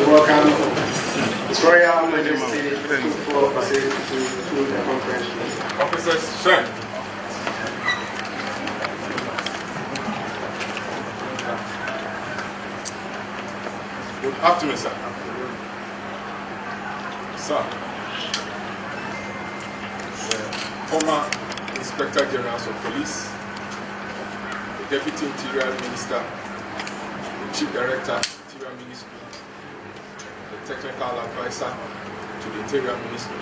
welcome His Royal Majesty Otumfuo to the conference room. Officers, sure. Good afternoon, sir. Sir, former Inspector General of Police, the Deputy Interior Minister, the Chief Director, Interior Ministry, the Technical Advisor to the Interior Ministry,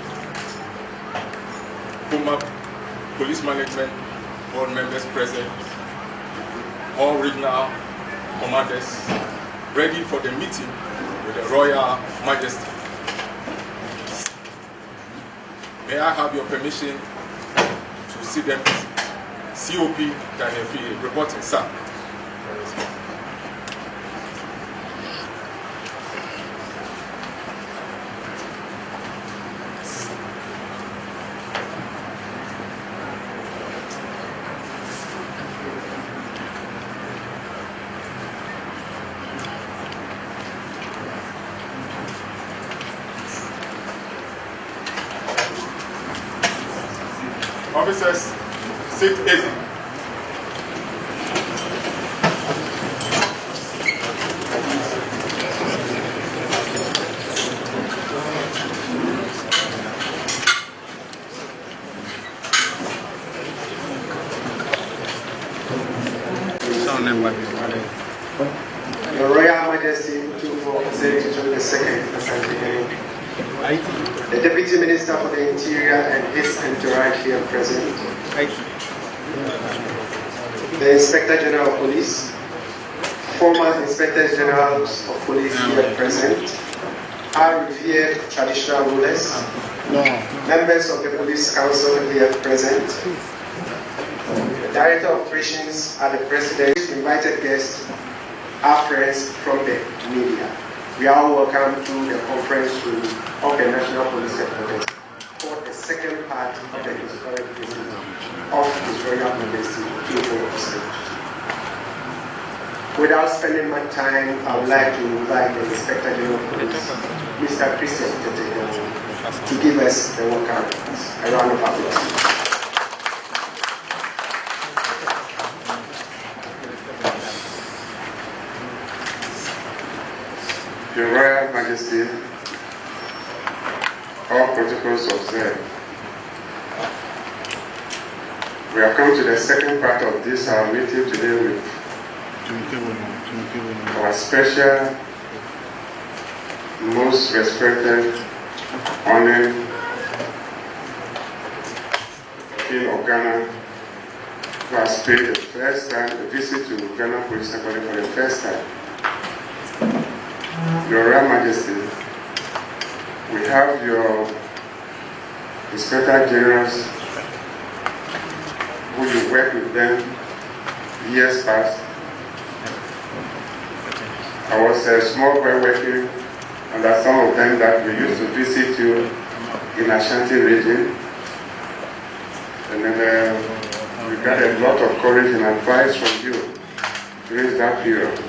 former Police Management Board members present, all regional commanders ready for the meeting with the Royal Majesty. May I have your permission to see them? COP Daniel Fee reporting, sir. Officers, sit easy. Your Royal Majesty Otumfuo the second Asante, the Deputy Minister for the Interior and his entourage here present, the Inspector General of Police, former Inspectors Generals of Police here present, our revered traditional rulers, members of the Police Council here present, the Director of Operations at the President, invited guests, our friends from the media. We are all welcome to the conference room of the National Police Headquarters for the second part of the historic visit of His Royal Majesty Otumfuo. Without spending much time, I would like to invite the Inspector General of Police, Mr. Christian Tete, to give us the welcome. A round of applause. Your Royal Majesty, all protocols observed. We have come to the second part of this our meeting today with our special, most respected, honored King of Ghana, who has paid the first time a visit to Ghana Police Headquarters for the first time. Your Royal Majesty, we have your Inspector Generals who you worked with them years past. I was a small boy working under some of them that we used to visit you in Asante region. And then we got a lot of courage and advice from you during that period.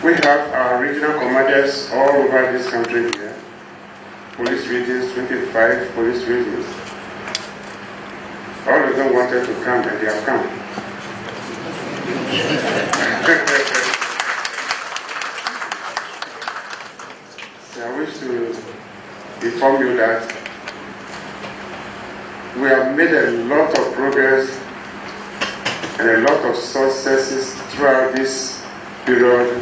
We have our regional commanders all over this country here. Police regions, 25 police regions. All of them wanted to come and they have come. So I wish to inform you that we have made a lot of progress and a lot of successes throughout this period.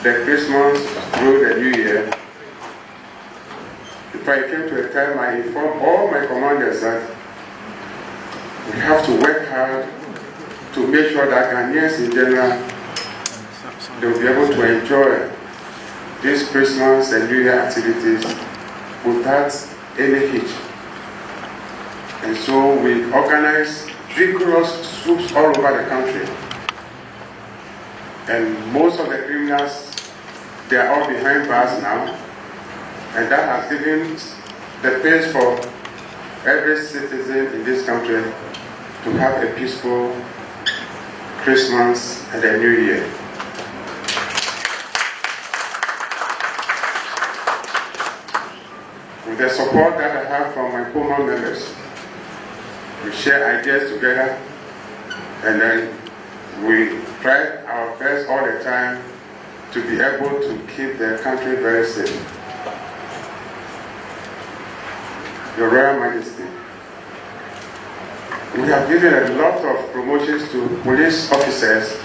The Christmas through the New Year. If I came to a time, I informed all my commanders that we have to work hard to make sure that Ghanaians in general, they will be able to enjoy these Christmas and New Year activities without any hitch. And so we organize vigorous swoops all over the country. And most of the criminals, they are all behind bars now. And that has given the pace for every citizen in this country to have a peaceful Christmas and a New Year. With the support that I have from my former members, we share ideas together, and then we try our best all the time to be able to keep the country very safe. Your Royal Majesty, we have given a lot of promotions to police officers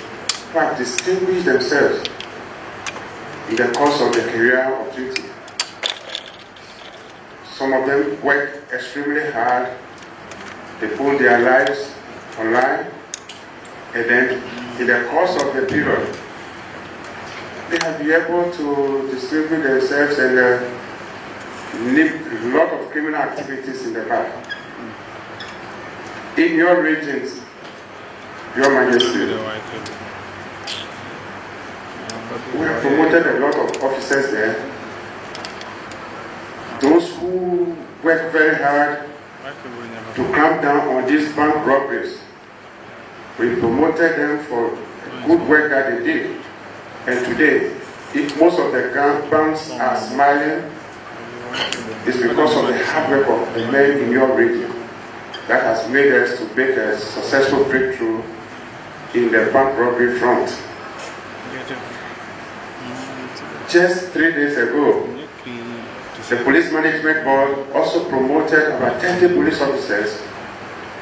who have distinguished themselves in the course of their career of duty. Some of them work extremely hard, they put their lives on line, and then in the course of the period, they have been able to distribute themselves and nip a lot of criminal activities in the back. In your regions, Your Majesty, we have promoted a lot of officers there. Those who work very hard to clamp down on these bank robberies, we promoted them for good work that they did. And today, if most of the banks are smiling, it's because of the hard work of the men in your region that has made us to make a successful breakthrough in the bank robbery front. Just 3 days ago, the Police Management Board also promoted about 30 police officers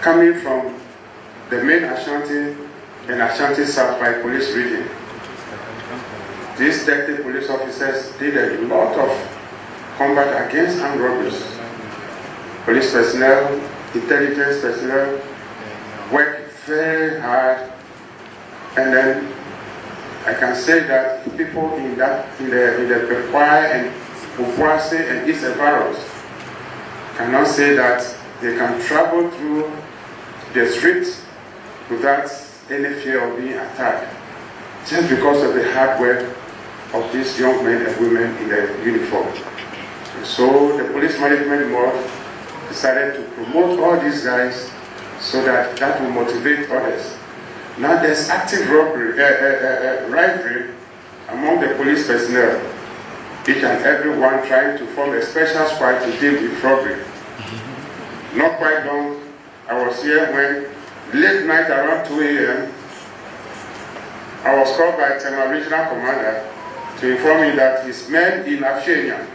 coming from the main Ashanti and Ashanti South by police region. These 30 police officers did a lot of combat against armed robberies. Police personnel, intelligence personnel work very hard, and then I can say that people in the Pekwai and Otumfuo and East Evaros cannot say that they can travel through the streets without any fear of being attacked, just because of the hard work of these young men and women in the uniform. And so the Police Management Board decided to promote all these guys so that will motivate others. Now there's active rivalry among the police personnel, each and every one trying to form a special squad to deal with robbery. Not quite long, I was here when late night around 2 a.m., I was called by Tema Regional Commander to inform me that his men in Afshenia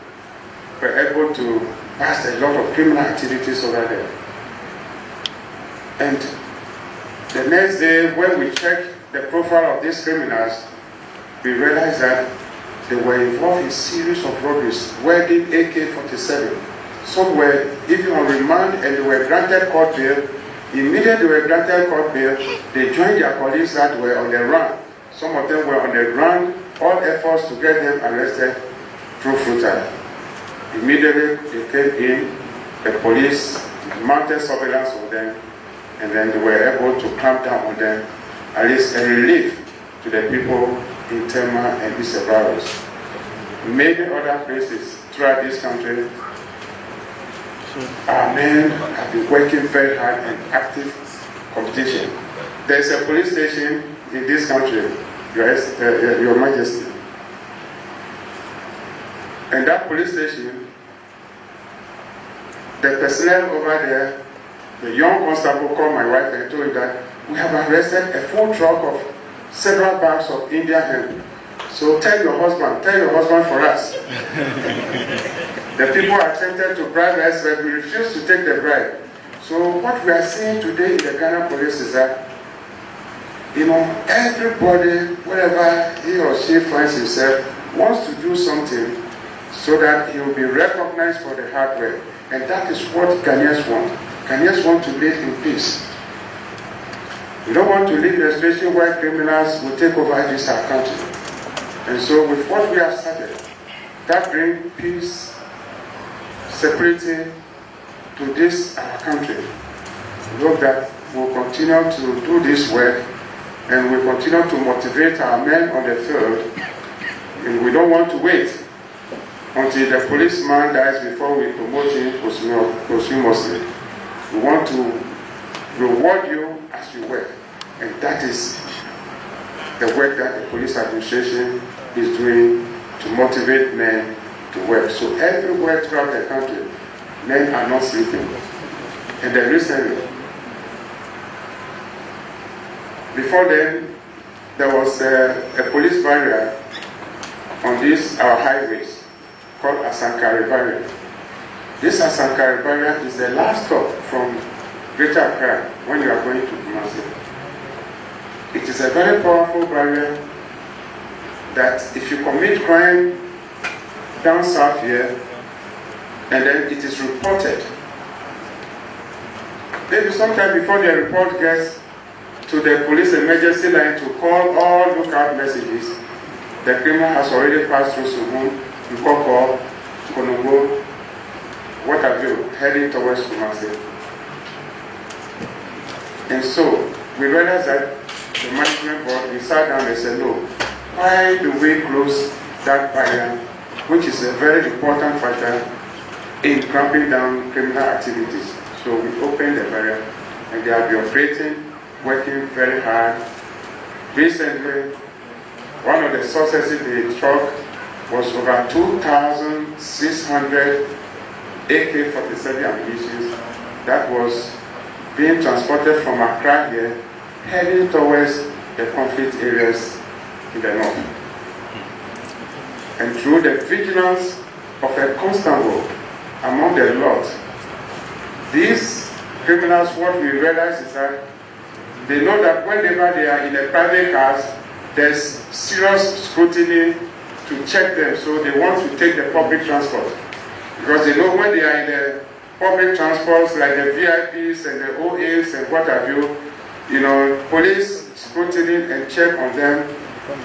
were able to pass a lot of criminal activities over there. And the next day, when we checked the profile of these criminals, we realized that they were involved in a series of robberies, wearing AK-47. Some were even on remand and they were granted court bail. Immediately they were granted court bail, they joined their colleagues that were on the run. Some of them were on the run. All efforts to get them arrested proved futile. Immediately they came in, the police mounted surveillance on them, and then they were able to clamp down on them, at least a relief to the people in Tema and East Evaros. Many other places throughout this country, our men have been working very hard in active competition. There's a police station in this country, Your Majesty. And that police station, the personnel over there, the young constable called my wife and told her that we have arrested a full truck of several bags of Indian hemp. So tell your husband for us. The people attempted to bribe us, but we refused to take the bribe. So what we are seeing today in the Ghana police is that, everybody, wherever he or she finds himself, wants to do something so that he will be recognized for the hard work. And that is what Ghanaians want. Ghanaians want to live in peace. We don't want to live in a situation where criminals will take over this our country. And so with what we have started, that brings peace, security to this our country. We hope that we'll continue to do this work and we'll continue to motivate our men on the field. And we don't want to wait until the policeman dies before we promote him posthumously. We want to reward you as you work, and that is the work that the police administration is doing to motivate men to work. So everywhere throughout the country, men are not sleeping. And then recently, before then, there was a police barrier on our highways called Asante barrier. This Asante barrier is the last stop from Greater Accra when you are going to Kumasi. It is a very powerful barrier that if you commit crime down south here, and then it is reported, maybe sometime before the report gets to the police emergency line to call all lookout messages, the criminal has already passed through Sugun, Nkoko, Konongo, what have you, heading towards Kumasi. And so, we realized that the management board, we sat down and said, no, why do we close that barrier, which is a very important factor in clamping down criminal activities? So we opened the barrier, and they have been operating, working very hard. Recently, one of the successes they struck was over 2,600 AK-47 ammunition that was being transported from Accra here, heading towards the conflict areas in the north. And through the vigilance of a constable among the lot, these criminals, what we realize is that they know that whenever they are in a private cars, there's serious scrutiny to check them, so they want to take the public transport. Because they know when they are in the public transports, like the VIPs and the OAs and what have you, police scrutiny and check on them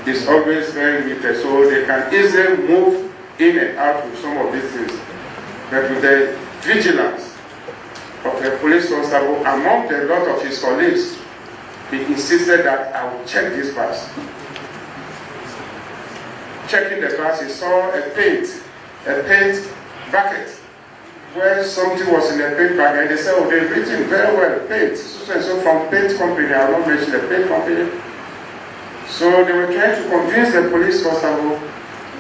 is always very limited, so they can easily move in and out with some of these things. But with the vigilance of a police constable among the lot of his colleagues, he insisted that I will check this pass. Checking the pass, he saw a paint bucket where something was in a paint bag, and they said, oh, they've written very well, paint. So from paint company, I will not mention the paint company. So they were trying to convince the police constable,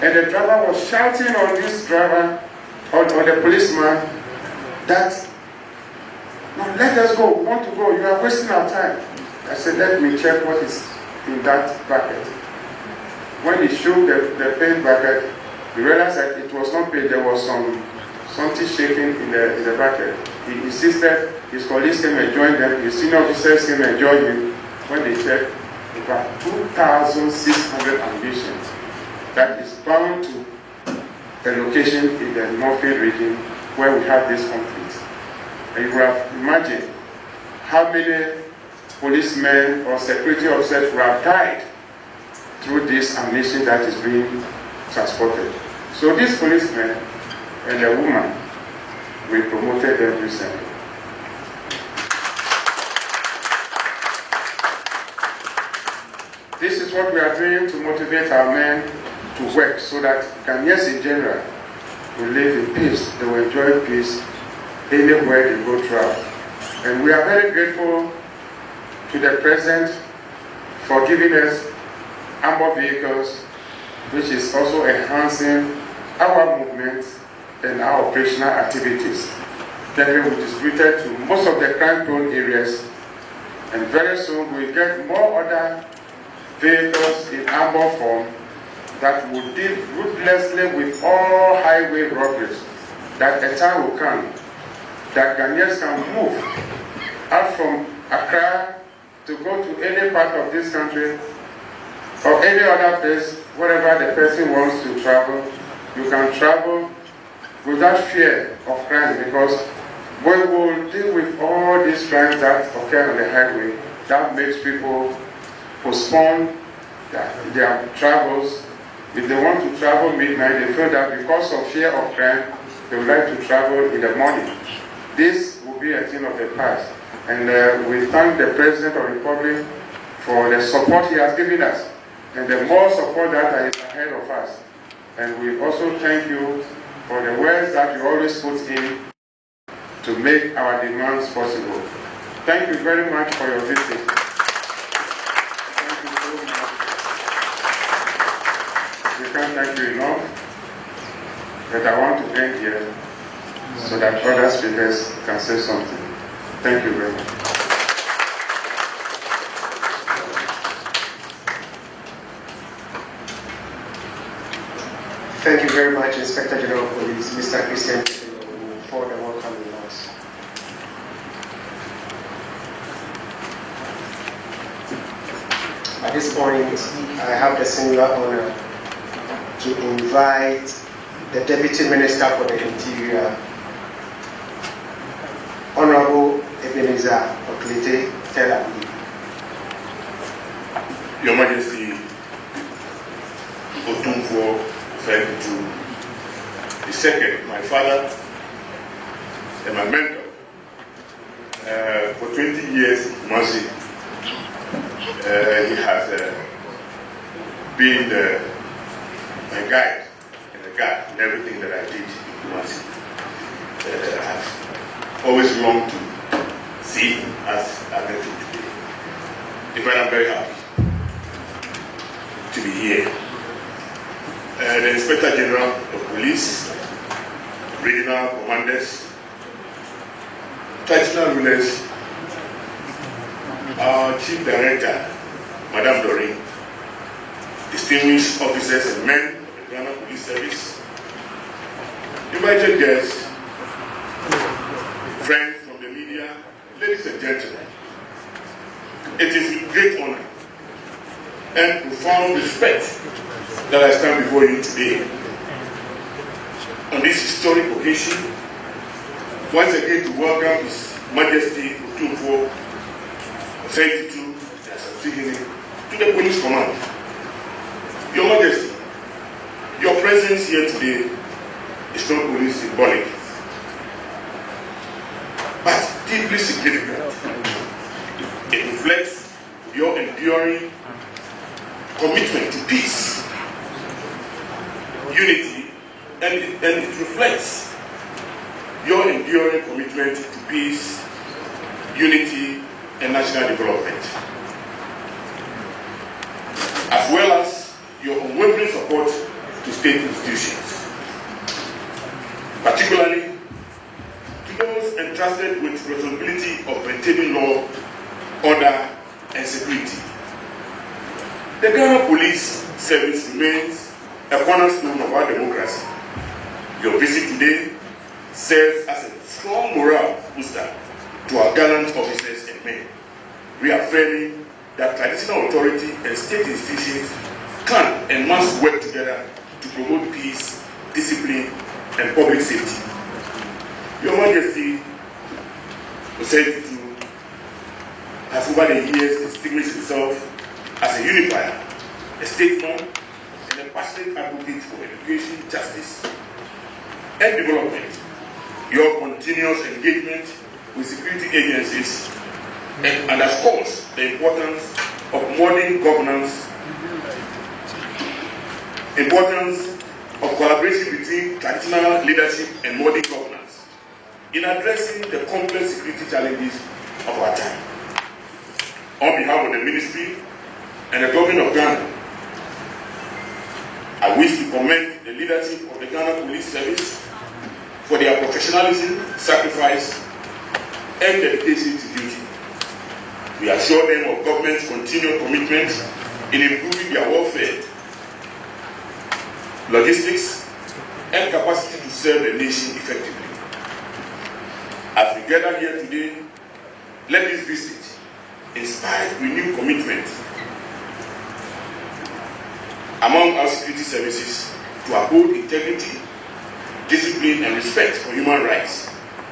and the driver was shouting on this driver, on the policeman, that, no, let us go, we want to go, you are wasting our time. I said, let me check what is in that bucket. When he shook the paint bucket, he realized that it was not paint, there was something shaking in the bucket. He insisted, his colleagues came and joined them, his senior officers came and joined him. When they checked, about 2,600 ammunition that is bound to a location in the Northfield region where we have this conflict. And you would have imagined how many policemen or security officers who have died through this ammunition that is being transported. So these policemen and the woman, we promoted them recently. This is what we are doing to motivate our men to work so that Ghanaians in general will live in peace. They will enjoy peace anywhere they go throughout. And we are very grateful to the President for giving us armored vehicles, which is also enhancing our movement and our operational activities. Then we will distribute it to most of the crime-prone areas, and very soon we will get more other vehicles in armor form that will deal ruthlessly with all highway robberies. That a time will come that Ghanaians can move out from Accra to go to any part of this country or any other place, wherever the person wants to travel. You can travel without fear of crime, because we will deal with all these crimes that occur on the highway. That makes people postpone their travels. If they want to travel midnight, they feel that because of fear of crime, they would like to travel in the morning. This will be a thing of the past. And we thank the President of the Republic for the support he has given us. And the more support that is ahead of us, And we also thank you for the words that you always put in to make our demands possible. Thank you very much for your visit. Thank you so much. We can't thank you enough, but I want to end here so that other speakers can say something. Thank you very much. Thank you very much, Inspector General of Police, Mr. Christian, for the welcome remarks. At this point, I have the singular honor to invite the Deputy Minister for the Interior, Honorable Ebenezer Oklete Telabi. Your Majesty, Otumfuo, the second, my father and my mentor, for 20 years, Mercy, he has been my guide and a guide in everything that I did in Mercy. I have always longed to see him as I met him today. In fact, I'm very happy to be here. The Inspector General of Police, regional commanders, traditional rulers, our Chief Director, Madame Doreen, distinguished officers and men of the Ghana Police Service, invited guests, friends from the media, ladies and gentlemen. It is with great honor and profound respect that I stand before you today on this historic occasion, once again to welcome His Majesty Otumfuo Asante to the Police Command. Your Majesty, your presence here today is not only symbolic, but deeply significant. It reflects your enduring commitment to peace, unity, and it reflects your enduring commitment to peace, unity, and national development, as well as your unwavering support to state institutions, particularly to those entrusted with the responsibility of maintaining law, order, and security. The Ghana Police Service remains a cornerstone of our democracy. Your visit today serves as a strong morale booster to our gallant officers and men, reaffirming that traditional authority and state institutions can and must work together to promote peace, discipline, and public safety. Your Majesty has over the years distinguished himself as a unifier, a statesman, and a passionate advocate for education, justice, and development. Your continuous engagement with security agencies and underscores the importance of modern governance, importance of collaboration between traditional leadership and modern governance in addressing the complex security challenges of our time. On behalf of the Ministry and the Government of Ghana, I wish to commend the leadership of the Ghana Police Service for their professionalism, sacrifice, and dedication to duty. We assure them of government's continued commitment in improving their welfare, logistics, and capacity to serve the nation effectively. As we gather here today, let this visit inspire renewed commitment among our security services to uphold integrity, discipline, and respect for human rights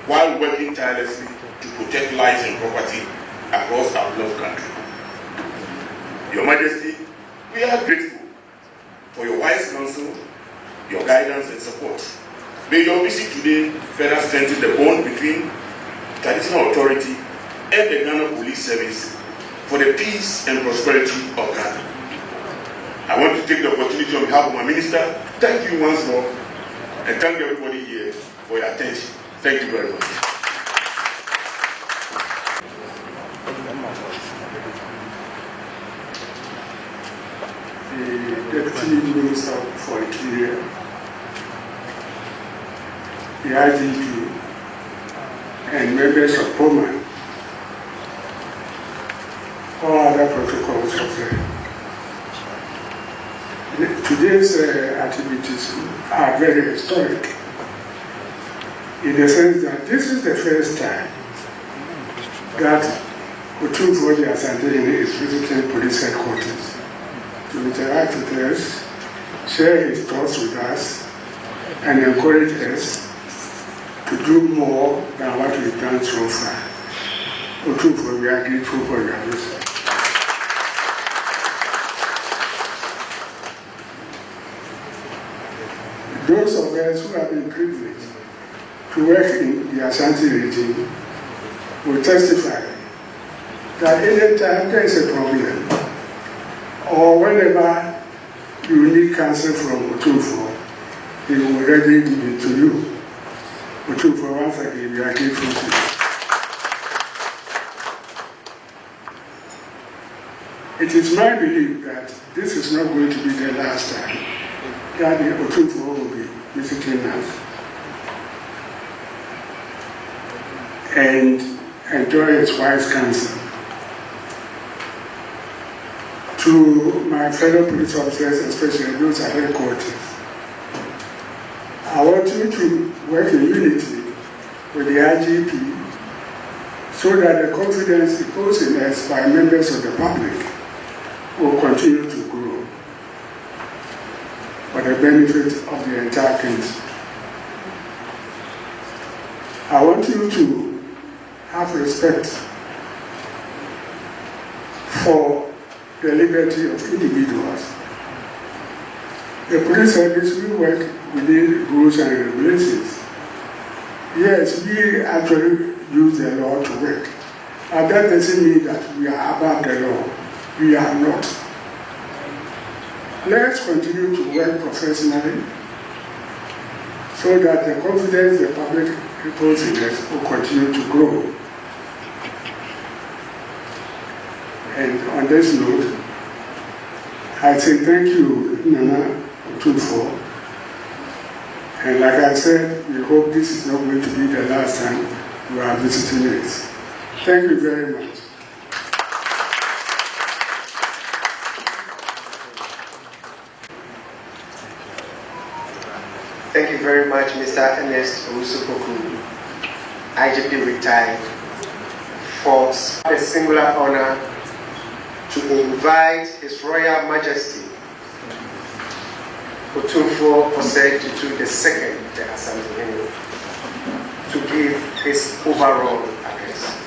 while working tirelessly to protect lives and property across our beloved country. Your Majesty, we are grateful for your wise counsel, your guidance and support. May your visit today further strengthen the bond between traditional authority and the Ghana Police Service for the peace and prosperity of Ghana. I want to take the opportunity on behalf of my minister to thank you once more and thank everybody here for your attention. Thank you very much. The Deputy Minister for Interior, the IGP, and members of Parliament, all other protocols of today's activities are very historic in the sense that this is the first time that Otumfuo the Asante is visiting police headquarters to interact with us, share his thoughts with us, and encourage us to do more than what we've done so far. Otumfuo, we are grateful for your visit. Those of us who have been privileged to work in the Asante region will testify that anytime there is a problem or whenever you need counsel from Otumfuo, he will readily give it to you. Otumfuo, once again, we are grateful to you. It is my belief that this is not going to be the last time that the Otumfuo will be visiting us and enjoy its wise counsel. To my fellow police officers, especially those at headquarters, I want you to work in unity with the IGP so that the confidence imposed in us by members of the public will continue to grow for the benefit of the entire country. I want you to have respect for the liberty of individuals. The police service, we work within rules and regulations. Yes, we actually use the law to work. But that doesn't mean that we are above the law. We are not. Let's continue to work professionally so that the confidence the public reports in us will continue to grow. And on this note, I say thank you, Nana Otumfuo. And like I said, we hope this is not going to be the last time you are visiting us. Thank you very much. Thank you very much, Mr. Ernest Owusu-Poku, IGP retired, for the singular honor to invite His Royal Majesty Otumfuo Osei Tutu II, the Asante, to give his overall address.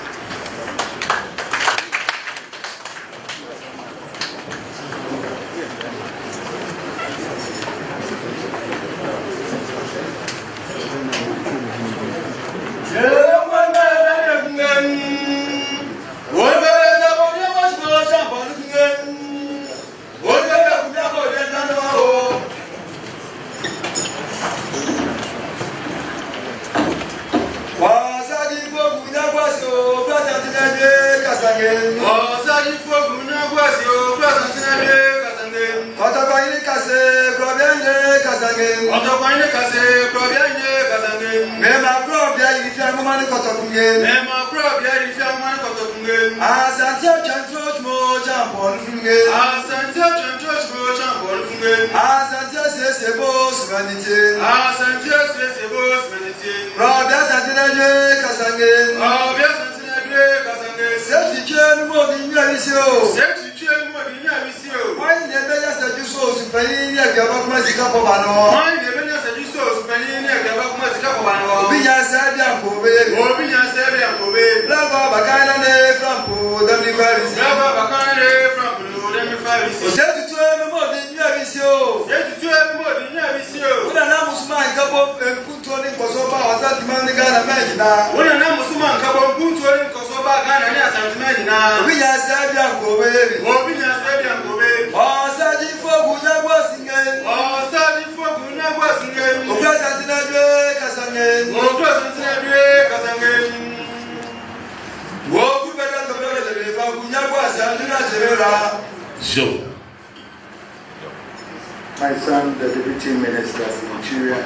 My son, the Deputy Minister of Interior,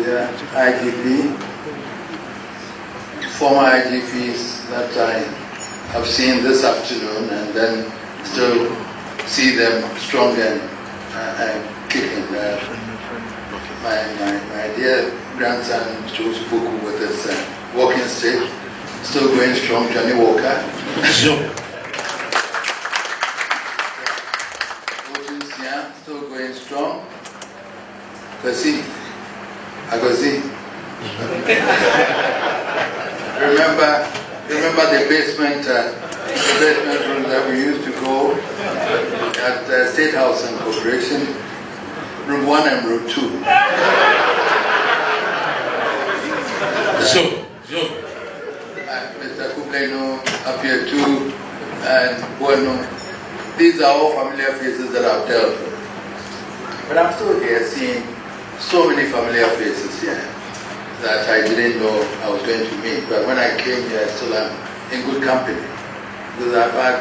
the IGP, former IGPs that I have seen this afternoon, and then still see them strong and kicking. My dear grandson, Otumfuo, with his walking stick, still going strong. Johnny Walker. Still going strong. Agosi. Remember the basement room that we used to go at State House and Corporation, room 1 and room 2. Mr. Kubleno up here too, and Bueno. These are all familiar faces that I've dealt with. But I'm still here seeing so many familiar faces here that I didn't know I was going to meet. But when I came here, I still am in good company. Because I've had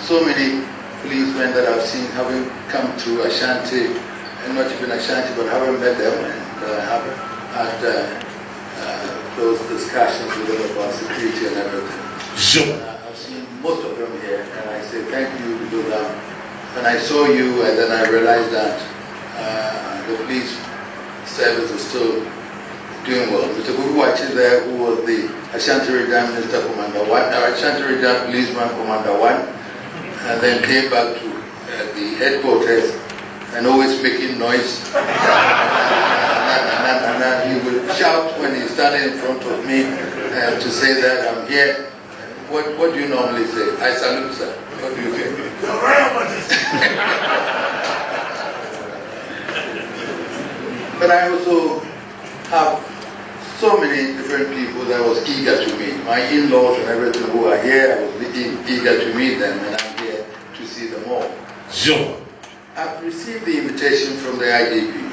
so many policemen that I've seen having come through Asante, and not even Ashanti, but haven't met them and have had close discussions with them about security and everything. I've seen most of them here, and I say thank you because when I saw you, and then I realized that the police service is still doing well. Mr. Bubuachi there, who was the Ashanti Region Minister Commander 1, Ashanti Region Policeman Commander 1, and then came back to the headquarters and always making noise. And he would shout when he started in front of me to say that I'm here. What do you normally say? I salute, sir. What do you say? But I also have so many different people that I was eager to meet. My in-laws and everything who are here, I was eager to meet them, and I'm here to see them all. Sure. I've received the invitation from the IGP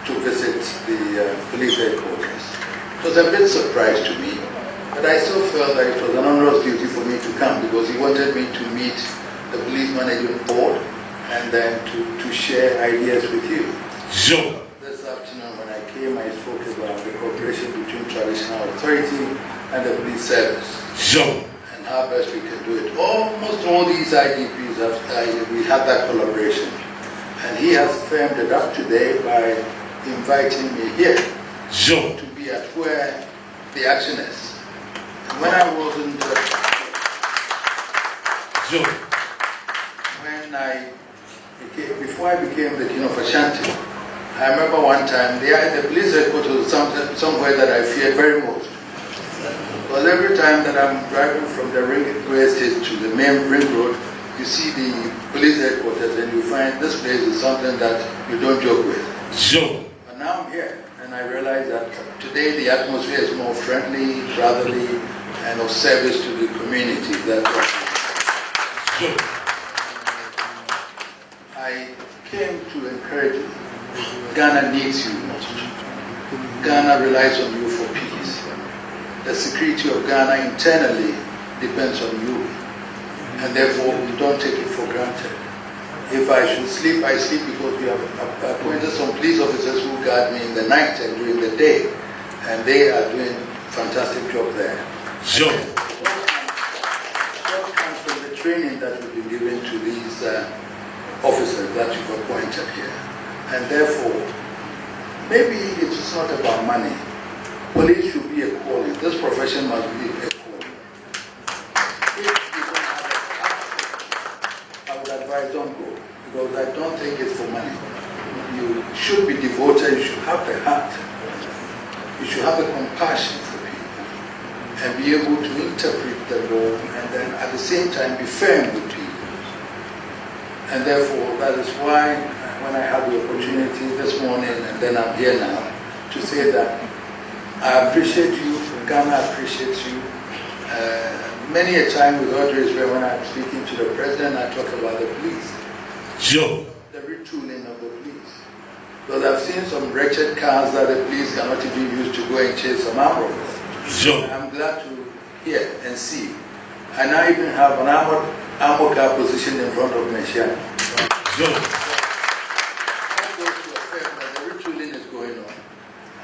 to visit the police headquarters. It was a bit surprise to me, but I still felt that it was an onerous duty for me to come because he wanted me to meet the police management board and then to share ideas with you. Sure. This afternoon when I came, I spoke about the cooperation between traditional authority and the police service. Sure. And how best we can do it. Almost all these IGPs, we had that collaboration. And he has firmed it up today by inviting me here. Sure. To be at where the action is. And when I wasn't... Sure. Before I became the King of Ashanti, I remember one time, the police headquarters was somewhere that I feared very most. Because every time that I'm driving from the railway station to the main ring road, you see the police headquarters and you find this place is something that you don't joke with. Sure. But now I'm here and I realize that today the atmosphere is more friendly, brotherly, and of service to the community. Sure. I came to encourage you. Ghana needs you most. Ghana relies on you for peace. The security of Ghana internally depends on you. And therefore, we don't take it for granted. If I should sleep, I sleep because we have appointed some police officers who guard me in the night and during the day. And they are doing a fantastic job there. Sure. What comes from the training that we've been given to these officers that you've appointed here. And therefore, maybe it is not about money. Police should be a calling. This profession must be a calling. If you don't have a passion, I would advise don't go. Because I don't think it's for money. You should be devoted. You should have the heart. You should have the compassion for people. And be able to interpret the law and then at the same time be firm with people. And therefore, that is why when I had the opportunity this morning and then I'm here now to say that I appreciate you, Ghana appreciates you. Many a time with all due respect when I'm speaking to the president, I talk about the police. Sure. The retooling of the police. Because I've seen some wretched cars that the police cannot even use to go and chase some armed robbers. Sure. I'm glad to hear and see. And I even have an armored car positioned in front of me. Sure. That goes to affirm that the retooling is going on.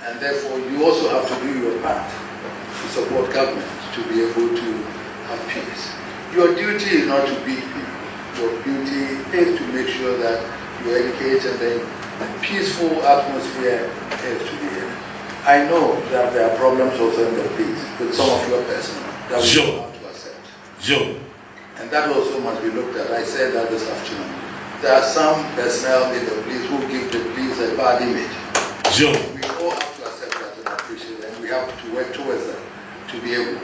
And therefore, you also have to do your part to support government to be able to have peace. Your duty is not to beat people. Your duty is to make sure that you educate and then a peaceful atmosphere is to be here. I know that there are problems also in the police with some of your personnel that we Sure. have to accept. Sure. And that also must be looked at. I said that this afternoon. There are some personnel in the police who give the police a bad image. Sure. We all have to accept that and appreciate it, and we have to work towards that to be able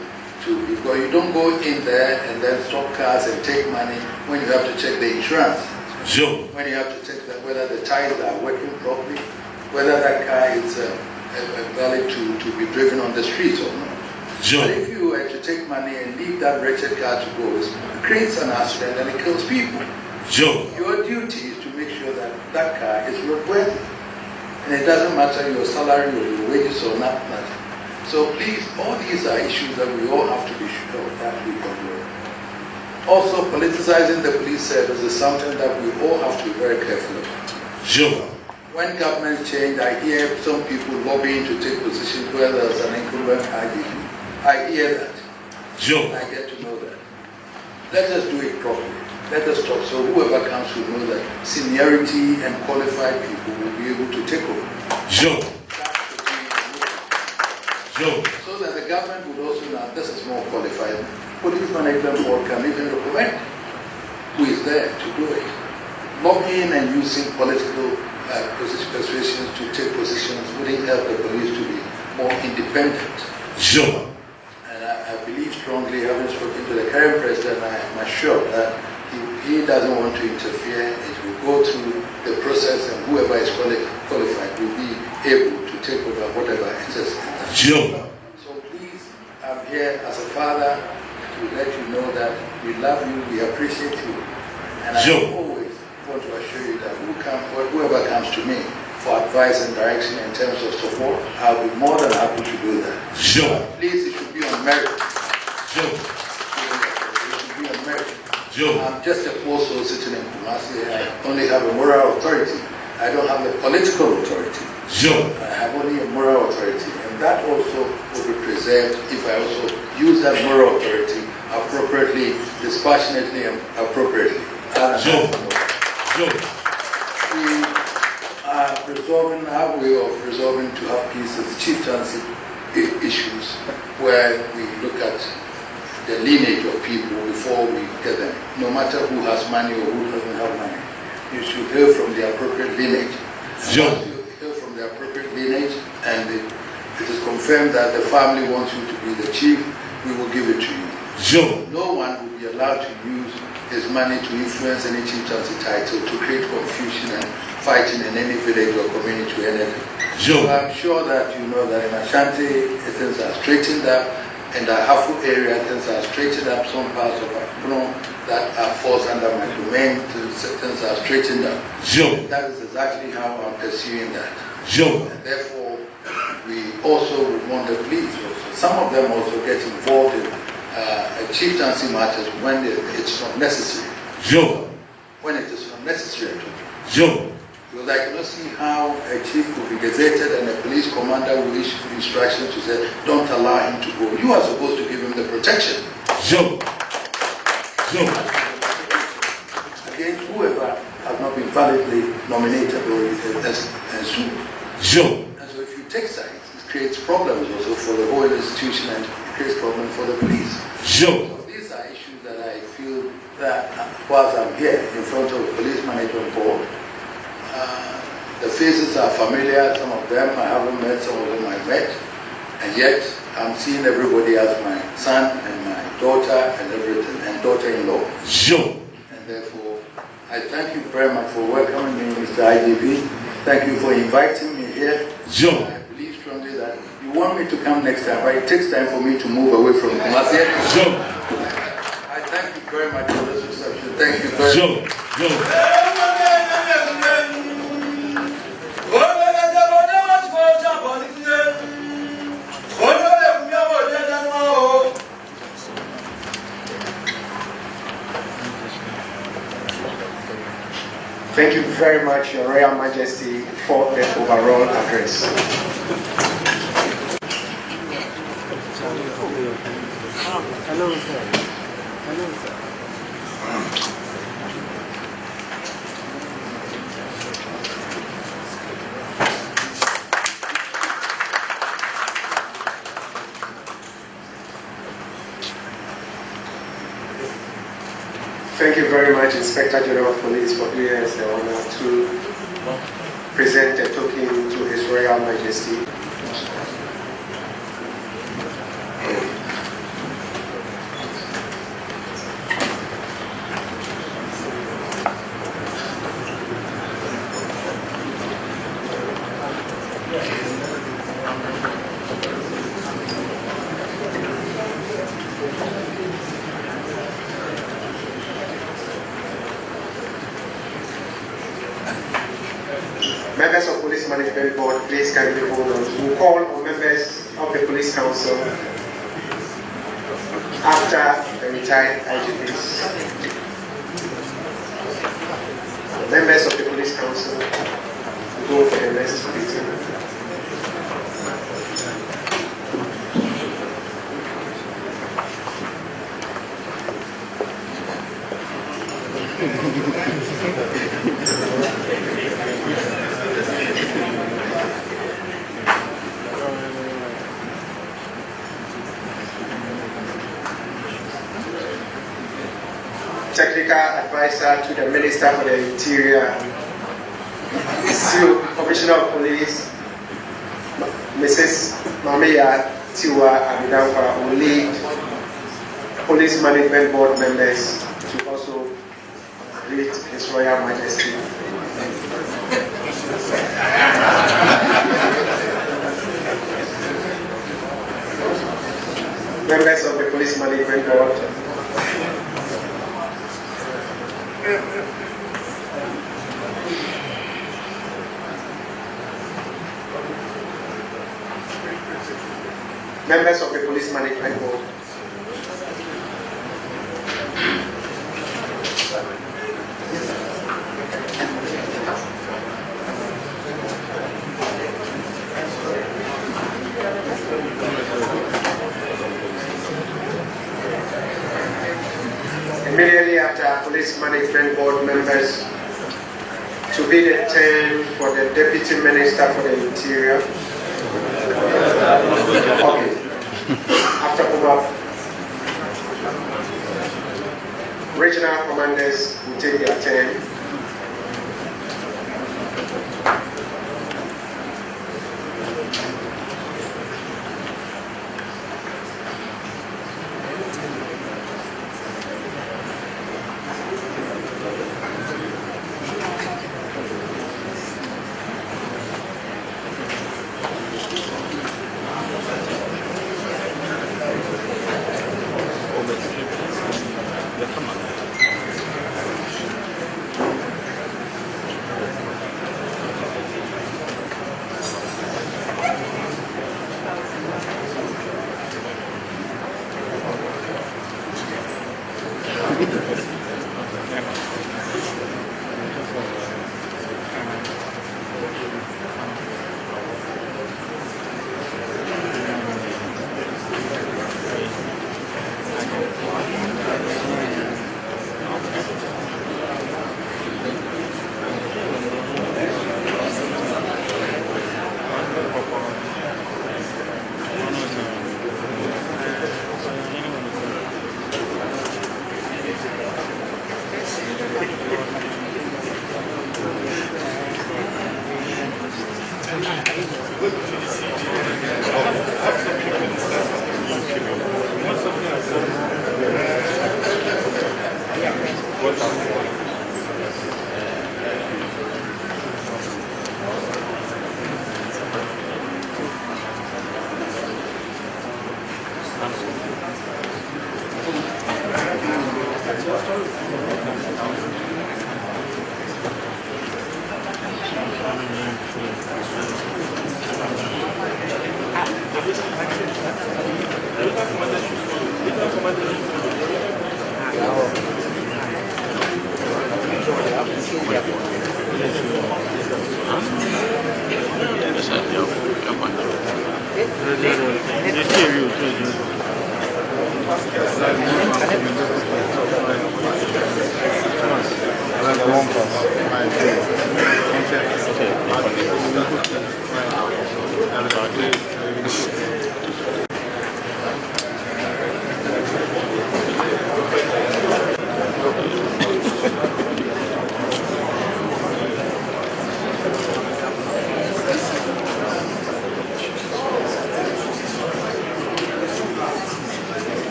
to. Because you don't go in there and then stop cars and take money when you have to check the insurance. Sure. When you have to check that whether the tires are working properly, whether that car is valid to be driven on the streets or not. Sure. But if you were to take money and leave that wretched car to go, it creates an accident and it kills people. Sure. Your duty is to make sure that that car is roadworthy. And it doesn't matter your salary or your wages or nothing. So please, all these are issues that we all have to be sure that we can do. Also, politicizing the police service is something that we all have to be very careful about. Sure. When governments change, I hear some people lobbying to take positions where there's an incumbent IGP. I hear that. Sure. I get to know that. Let us do it properly. Let us talk so whoever comes will know that seniority and qualified people will be able to take over. Sure. That should be Sure. so that the government would also know this is more qualified. Police management board can even recommend who is there to do it. Lobbying and using political persuasions to take positions wouldn't help the police to be more independent. Sure. And I believe strongly, having spoken to the current president, I am assured that he doesn't want to interfere. It will go through the process and whoever is qualified will be able to take over whatever it is. Sure. So please, I'm here as a father to let you know that we love you, we appreciate you. And I Sure. always want to assure you that whoever comes to me for advice and direction in terms of support, I'll be more than happy to do that. Sure. Please, it should be on merit. Sure. It should be on merit. Sure. I'm just a poor soul sitting in Kumasi. I only have a moral authority. I don't have the political authority. Sure. I have only a moral authority. And that also will be preserved if I also use that moral authority appropriately, dispassionately, and appropriately. Sure. Sure. We are resolving our way of resolving to have peace as chieftaincy issues where we look at the lineage of people before we get them. No matter who has money or who doesn't have money, you should hail from the appropriate lineage. Sure. Once you hail from the appropriate lineage and it is confirmed that the family wants you to be the chief, we will give it to you. Sure. No one will be allowed to use his money to influence any chieftaincy title, to create confusion and fighting in any village or community or anything. Sure. So I'm sure that you know that in Asante, things are straightened up. In the Hafu area, things are straightened up. Some parts of Akron that falls under my domain, things are straightened up. Sure. That is exactly how I'm pursuing that. Sure. And therefore, we also would want the police also. Some of them also get involved in chieftaincy matters when it's not necessary. Sure. When it is not necessary at all. Sure. Because I cannot see how a chief could be gazetted and a police commander will issue instructions to say, don't allow him to go. You are supposed to give him the protection. Sure. Sure. Against whoever has not been validly nominated or and sued. Sure. And so if you take sides, it creates problems also for the whole institution and it creates problems for the police. Sure. So these are issues that I feel that whilst I'm here in front of the police management board, the faces are familiar. Some of them I haven't met, some of them I've met. And yet I'm seeing everybody as my son and my daughter and everything, and daughter-in-law. Sure. And therefore, I thank you very much for welcoming me, Mr. IGP. Thank you for inviting me here. Sure. I believe strongly that you want me to come next time, but it takes time for me to move away from Kumasi. Sure. I thank you very much for this reception. Thank you very much. Sure. Sure. Thank you very much, Your Royal Majesty, for the overall address. Hello, sir. Hello, sir. Thank you very much, Inspector General of Police, for doing us the honor to present a token to His Royal Majesty. Members of Police Management Board, please kindly hold on. We'll call on members of the Police Council after the retired IGPs. Members of the Police Council will go for the next meeting. Technical advisor to the Minister for the Interior, Commissioner of Police, Mrs. Mamiya Tiwa Amidanfa, will lead Police Management Board members to also greet His Royal Majesty. Members of the Police Management Board, members of the Police Management Board, immediately after Police Management Board members, to be the turn for the Deputy Minister for the Interior. Okay. After Kumar, regional commanders will take their turn.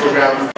program.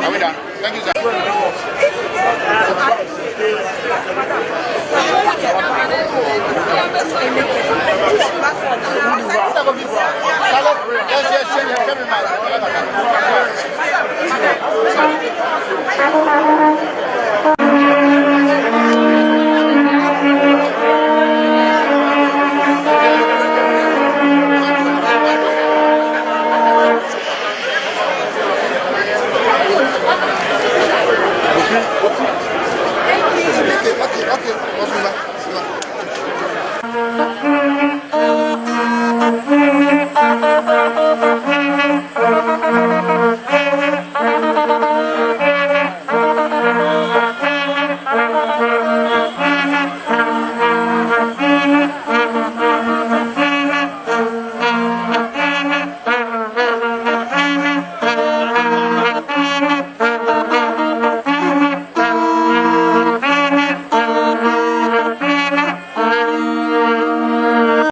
Are we done? Thank you, Okay.